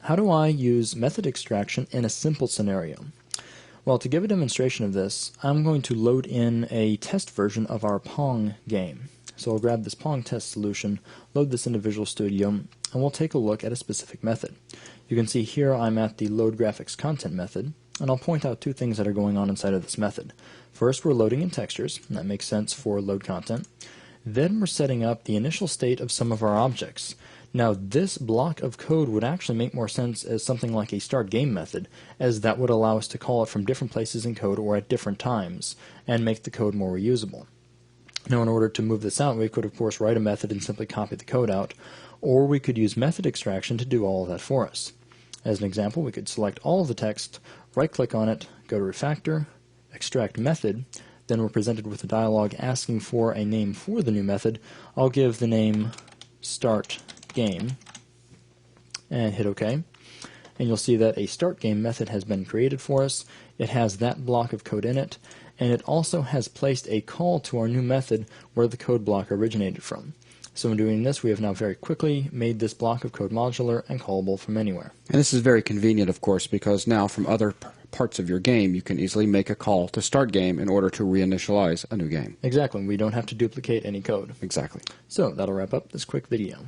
how do I use method extraction in a simple scenario? Well, to give a demonstration of this, I'm going to load in a test version of our Pong game. So I'll grab this Pong test solution, load this into Visual Studio, and we'll take a look at a specific method. You can see here I'm at the load graphics content method, and I'll point out two things that are going on inside of this method. First, we're loading in textures, and that makes sense for load content. Then we're setting up the initial state of some of our objects. Now, this block of code would actually make more sense as something like a start game method, as that would allow us to call it from different places in code or at different times, and make the code more reusable. Now, in order to move this out, we could of course write a method and simply copy the code out, or we could use method extraction to do all of that for us. As an example, we could select all of the text, right-click on it, go to Refactor, extract method, then we're presented with a dialog asking for a name for the new method. I'll give the name start game and hit OK. And you'll see that a start game method has been created for us. It has that block of code in it, and it also has placed a call to our new method where the code block originated from. So in doing this, we have now very quickly made this block of code modular and callable from anywhere. And this is very convenient, of course, because now from other parts of your game, you can easily make a call to start game in order to reinitialize a new game. Exactly. We don't have to duplicate any code. Exactly. So that'll wrap up this quick video.